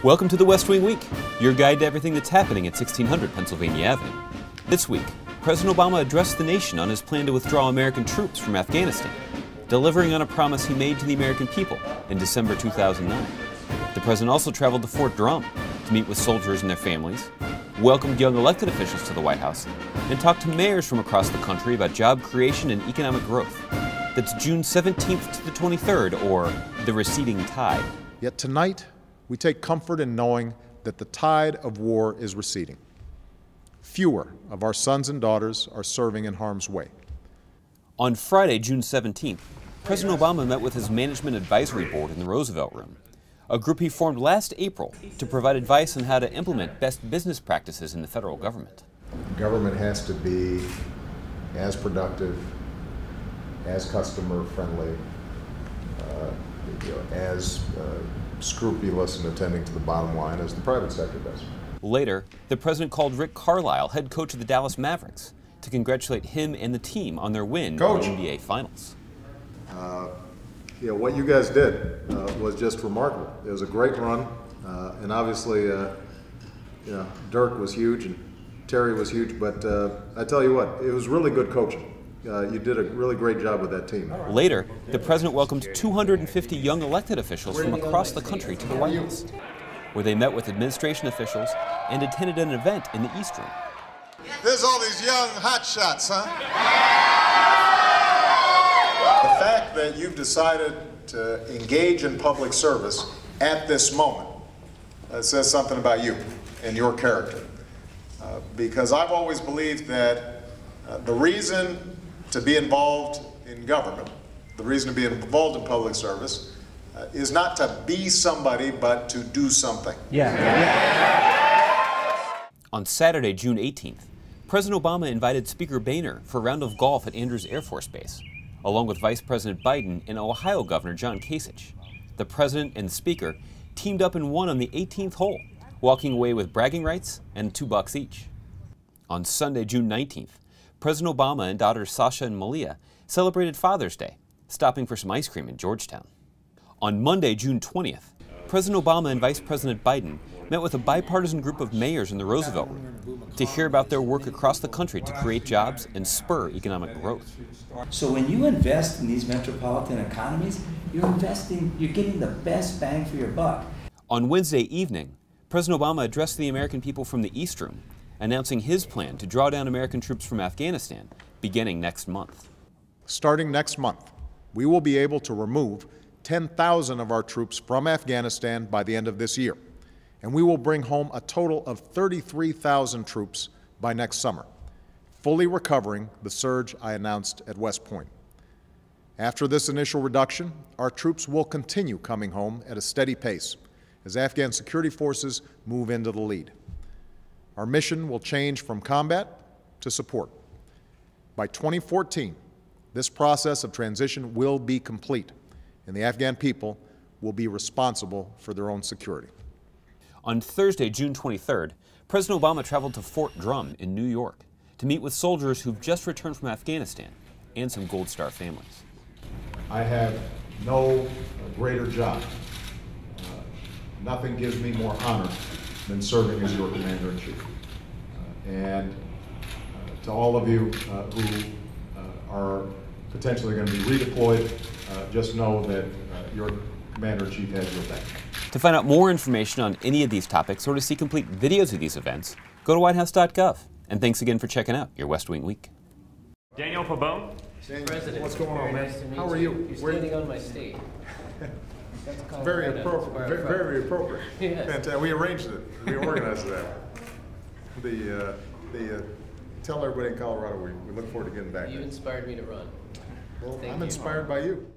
Welcome to the West Wing Week, your guide to everything that's happening at 1600 Pennsylvania Avenue. This week, President Obama addressed the nation on his plan to withdraw American troops from Afghanistan, delivering on a promise he made to the American people in December 2009. The president also traveled to Fort Drum to meet with soldiers and their families, welcomed young elected officials to the White House, and talked to mayors from across the country about job creation and economic growth. That's June 17th to the 23rd, or the receding tide. Yet tonight, we take comfort in knowing that the tide of war is receding. Fewer of our sons and daughters are serving in harm's way. On Friday, June 17th, President Obama met with his Management Advisory Board in the Roosevelt Room, a group he formed last April to provide advice on how to implement best business practices in the federal government. Government has to be as productive, as customer-friendly, as scrupulous in attending to the bottom line as the private sector does. Later, the president called Rick Carlisle, head coach of the Dallas Mavericks, to congratulate him and the team on their win in the NBA Finals. What you guys did was just remarkable. It was a great run, and obviously, Dirk was huge and Terry was huge, but I tell you what, it was really good coaching. You did a really great job with that team. Later, the president welcomed 250 young elected officials from across the country to the White House, where they met with administration officials and attended an event in the East Room. There's all these young hotshots, huh? The fact that you've decided to engage in public service at this moment says something about you and your character. Because I've always believed that the reason to be involved in government, the reason to be involved in public service, is not to be somebody, but to do something. On Saturday, June 18th, President Obama invited Speaker Boehner for a round of golf at Andrews Air Force Base, along with Vice President Biden and Ohio Governor John Kasich. The president and the speaker teamed up and won on the 18th hole, walking away with bragging rights and $2 each. On Sunday, June 19th, President Obama and daughters Sasha and Malia celebrated Father's Day, stopping for some ice cream in Georgetown. On Monday, June 20th, President Obama and Vice President Biden met with a bipartisan group of mayors in the Roosevelt Room to hear about their work across the country to create jobs and spur economic growth. So when you invest in these metropolitan economies, you're getting the best bang for your buck. On Wednesday evening, President Obama addressed the American people from the East Room, announcing his plan to draw down American troops from Afghanistan beginning next month. Starting next month, we will be able to remove 10,000 of our troops from Afghanistan by the end of this year, and we will bring home a total of 33,000 troops by next summer, fully recovering the surge I announced at West Point. After this initial reduction, our troops will continue coming home at a steady pace as Afghan security forces move into the lead. Our mission will change from combat to support. By 2014, this process of transition will be complete, and the Afghan people will be responsible for their own security. On Thursday, June 23rd, President Obama traveled to Fort Drum in New York to meet with soldiers who've just returned from Afghanistan and some Gold Star families. I have no greater job. Nothing gives me more honor than serving as your Commander-in-Chief. And to all of you who are potentially going to be redeployed, just know that your Commander-in-Chief has your back. To find out more information on any of these topics or to see complete videos of these events, go to whitehouse.gov. And thanks again for checking out your West Wing Week. Daniel Pabon. President, what's going on, man? Nice to meet How are you? You're standing on my state. Very appropriate. Very appropriate. Yes. Fantastic. We arranged it. We organized that. Tell everybody in Colorado we look forward to getting back. You inspired me to run. Well, I'm inspired by you.